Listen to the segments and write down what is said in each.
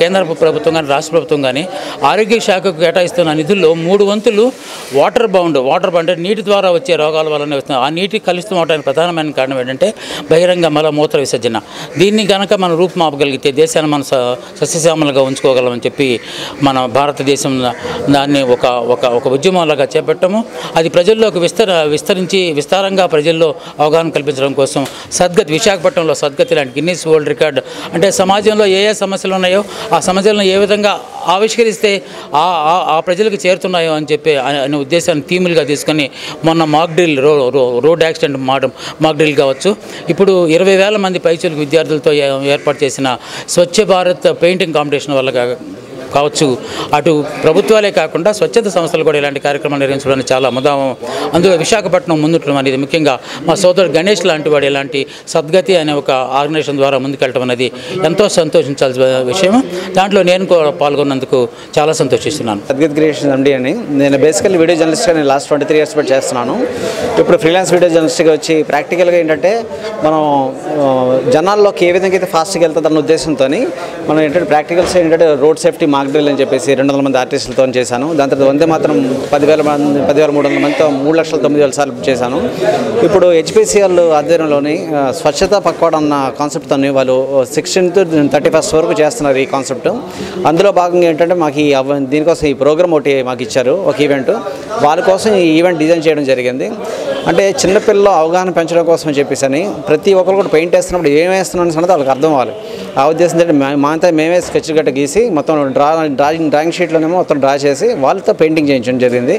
కేంద్ర ప్రభుత్వం కానీ రాష్ట్ర ప్రభుత్వం కానీ ఆరోగ్య శాఖకు కేటాయిస్తున్న నిధుల్లో 3 వంతులు వాటర్ బౌండ్ అంటే నీటి ద్వారా వచ్చే రోగాల వలన వస్తుంది. ఆ నీటి కలుషితం అవడానికి ప్రధానమైన కారణం ఏంటంటే బహిరంగ మూత్ర విసర్జన. దీన్ని కనుక మనం రూపుమాపగలిగితే దేశాన్ని మనం సస్యశ్యామలుగా ఉంచుకోగలమని చెప్పి మన భారతదేశం దాన్ని ఒక ఉద్యమంలాగా చేపట్టము. అది ప్రజల్లోకి విస్తారంగా ప్రజల్లో అవగాహన కల్పించడం కోసం సద్గతి, విశాఖపట్నంలో సద్గతి లాంటి గిన్నీస్ వరల్డ్ రికార్డ్, అంటే సమాజంలో ఏ సమస్యలు ఉన్నాయో ఆ సమస్యలను ఏ విధంగా ఆవిష్కరిస్తే ఆ ప్రజలకు చేరుతున్నాయో అని చెప్పి అనే ఉద్దేశాన్ని థీములుగా తీసుకొని మొన్న mock drill, road accident mock drill కావచ్చు, ఇప్పుడు 20,000 మంది పైచలకు విద్యార్థులతో ఏర్పాటు చేసిన స్వచ్ఛ భారత్ పెయింటింగ్ కాంపిటీషన్ వల్ల కావచ్చు, అటు ప్రభుత్వాలే కాకుండా స్వచ్ఛత సంస్థలు కూడా ఇలాంటి కార్యక్రమాలు నిర్వహించడానికి చాలా ముదాము. అందులో విశాఖపట్నం ముందుండడం అనేది, ముఖ్యంగా మా సోదరుడు గణేష్ లాంటి వాడు ఇలాంటి సద్గతి అనే ఒక ఆర్గనైజేషన్ ద్వారా ముందుకెళ్ళడం అనేది ఎంతో సంతోషించాల్సిన విషయం. దాంట్లో నేను కూడా పాల్గొన్నందుకు చాలా సంతోషిస్తున్నాను. సద్గతి క్రియేషన్స్ ఎండి అని నేను బేసికల్లీ వీడియో జర్నలిస్ట్గా నేను లాస్ట్ 23 years బట్టి చేస్తున్నాను. ఇప్పుడు ఫ్రీలాన్స్ వీడియో జర్నలిస్ట్గా వచ్చి ప్రాక్టికల్గా ఏంటంటే మనం జనాల్లోకి ఏ విధంగా అయితే ఫాస్ట్గా వెళ్తుందన్న ఉద్దేశంతో మనం ఏంటంటే ప్రాక్టికల్స్ ఏంటంటే రోడ్ సేఫ్టీ మాక్ డ్రిల్ అని చెప్పేసి 200 మంది ఆర్టిస్టులతో చేశాను. దాని తర్వాత వందే మాత్రం 10,300 మందితో 3,09,000 సార్లు చేశాను. ఇప్పుడు హెచ్పిసిఎల్ ఆధ్వర్యంలోని స్వచ్ఛత పక్వాడ అన్న కాన్సెప్ట్తో వాళ్ళు 16th to 31st వరకు చేస్తున్నారు ఈ కాన్సెప్ట్. అందులో భాగంగా ఏంటంటే మాకు దీనికోసం ఈ ప్రోగ్రామ్ ఒకటి మాకు ఇచ్చారు, ఒక ఈవెంట్. వాళ్ళ కోసం ఈ ఈవెంట్ డిజైన్ చేయడం జరిగింది. అంటే చిన్నపిల్లలు అవగాహన పెంచడం కోసం అని చెప్పేసి అని ప్రతి ఒక్కరు కూడా పెయింట్ వేస్తున్నప్పుడు ఏం వేస్తున్నాను అన్నది వాళ్ళకి అర్థం అవ్వాలి. ఆ ఉద్దేశం మాంతా మేమే స్కెచ్ గట్ట గీసి మొత్తం డ్రాయింగ్ షీట్లోనేమో మొత్తం డ్రా చేసి వాళ్ళతో పెయింటింగ్ చేయించడం జరిగింది.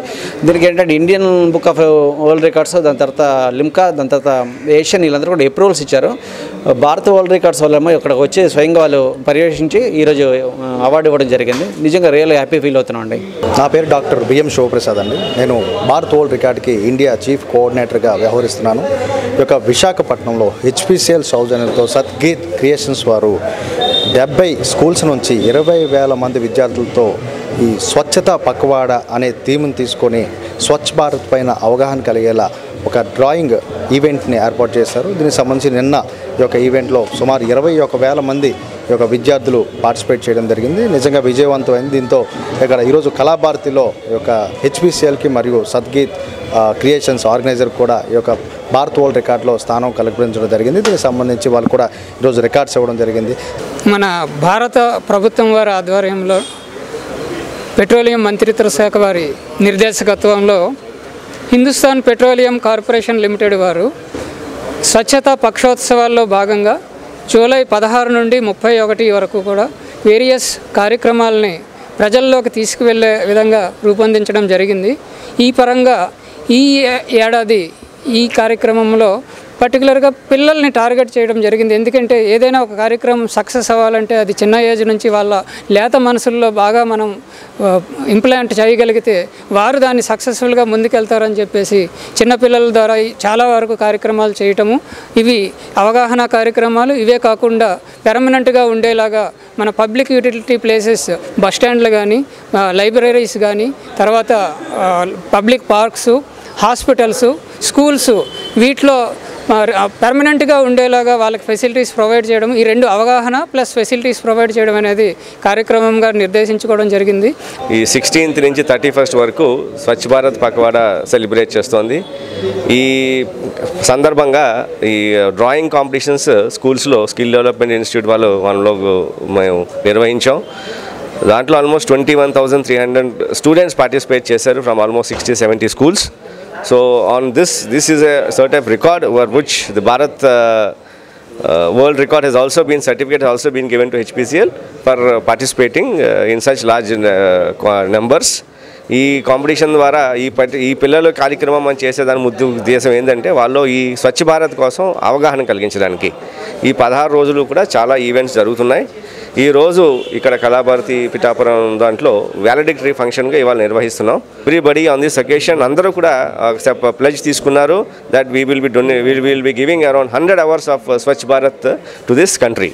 దీనికి ఏంటంటే Indian book of world records, దాని తర్వాత లిమ్కా, దాని తర్వాత ఏషియన్, వీళ్ళందరూ కూడా అప్రూవల్స్ ఇచ్చారు. భారత వరల్డ్ రికార్డ్స్ వాళ్ళేమో ఇక్కడికి వచ్చి స్వయంగా వాళ్ళు పర్యవేక్షించి ఈరోజు అవార్డు ఇవ్వడం జరిగింది. నిజంగా రియల్ హ్యాపీ ఫీల్ అవుతున్నాం అండి. నా పేరు డాక్టర్ బిఎం శివప్రసాద్ అండి. నేను భారత్ వరల్డ్ రికార్డ్కి ఇండియా చీఫ్ కోఆర్డినేటర్గా వ్యవహరిస్తున్నాను. ఈ యొక్క విశాఖపట్నంలో హెచ్పిసిఎల్ సౌజన్యంతో సద్గీత్ క్రియేషన్స్ వారు 70 స్కూల్స్ నుంచి 20,000 మంది విద్యార్థులతో ఈ స్వచ్ఛత పక్వాడ అనే థీమ్ని తీసుకొని స్వచ్ఛ భారత్ పైన అవగాహన కలిగేలా ఒక డ్రాయింగ్ ఈవెంట్ని ఏర్పాటు చేశారు. దీనికి సంబంధించి నిన్న ఈ యొక్క ఈవెంట్లో సుమారు 21,000 మంది ఈ యొక్క విద్యార్థులు పార్టిసిపేట్ చేయడం జరిగింది. నిజంగా విజయవంతమైంది. దీంతో ఇక్కడ ఈరోజు కళాభారతిలో ఈ యొక్క హెచ్పిసిఎల్కి మరియు సద్గీత్ క్రియేషన్స్ ఆర్గనైజర్ కూడా ఈ యొక్క భారత్ వరల్డ్ రికార్డులో స్థానం కల్పించడం జరిగింది. దీనికి సంబంధించి వాళ్ళు కూడా ఈరోజు రికార్డ్స్ ఇవ్వడం జరిగింది. మన భారత ప్రభుత్వం వారి ఆధ్వర్యంలో పెట్రోలియం మంత్రిత్వ శాఖ వారి నిర్దేశకత్వంలో హిందుస్థాన్ పెట్రోలియం కార్పొరేషన్ లిమిటెడ్ వారు స్వచ్ఛతా పక్షోత్సవాల్లో భాగంగా జూలై 16 నుండి 31 వరకు కూడా వేరియస్ కార్యక్రమాలని ప్రజల్లోకి తీసుకువెళ్ళే విధంగా రూపొందించడం జరిగింది. ఈ పరంగా ఈ ఏడాది ఈ కార్యక్రమంలో పర్టికులర్గా పిల్లల్ని టార్గెట్ చేయడం జరిగింది. ఎందుకంటే ఏదైనా ఒక కార్యక్రమం సక్సెస్ అవ్వాలంటే అది చిన్న ఏజ్ నుంచి వాళ్ళ లేత మనసుల్లో బాగా మనం ఇంప్లాంట్ చేయగలిగితే వారు దాన్ని సక్సెస్ఫుల్గా ముందుకెళ్తారని చెప్పేసి చిన్నపిల్లల ద్వారా చాలా వరకు కార్యక్రమాలు చేయటము, ఇవి అవగాహన కార్యక్రమాలు. ఇవే కాకుండా పెర్మనెంట్గా ఉండేలాగా మన పబ్లిక్ యూటిలిటీ ప్లేసెస్, బస్ స్టాండ్లు కానీ, లైబ్రరీస్ కానీ, తర్వాత పబ్లిక్ పార్క్స్, హాస్పిటల్స్, స్కూల్స్, వీటిలో పర్మనెంట్గా ఉండేలాగా వాళ్ళకి ఫెసిలిటీస్ ప్రొవైడ్ చేయడం, ఈ రెండు అవగాహన ప్లస్ ఫెసిలిటీస్ ప్రొవైడ్ చేయడం అనేది కార్యక్రమంగా నిర్దేశించుకోవడం జరిగింది. ఈ 16th నుంచి 31st వరకు స్వచ్ఛ భారత్ పక్వాడ సెలబ్రేట్ చేస్తోంది. ఈ సందర్భంగా ఈ డ్రాయింగ్ కాంపిటీషన్స్ స్కూల్స్లో స్కిల్ డెవలప్మెంట్ ఇన్స్టిట్యూట్ వాళ్ళలో మేము నిర్వహించాం. దాంట్లో ఆల్మోస్ట్ 21,300 స్టూడెంట్స్ పార్టిసిపేట్ చేశారు from almost 60-70 schools. So on this is a sort of record over which the Bharat world record has also been given to HPCL for participating in such large numbers. ఈ competition ద్వారా ఈ పిల్లల కార్యక్రమం మనం చేసేదాని ఉద్దేశం ఏంటంటే వాళ్ళు ఈ స్వచ్ఛ భారత్ కోసం అవగాహన కలిగించడానికి ఈ 16 రోజులు కూడా చాలా ఈవెంట్స్ జరుగుతున్నాయి. ఈరోజు ఇక్కడ కళాభారతి పిఠాపురం దాంట్లో వ్యాలిడిక్టరీ ఫంక్షన్గా ఇవాళ నిర్వహిస్తున్నాం. ఎవ్రీబడి ఆన్ దిస్ అకేషన్ అందరూ కూడా ప్లెజ్ తీసుకున్నారు that we will be giving around 100 hours of Swachh Bharat to this country.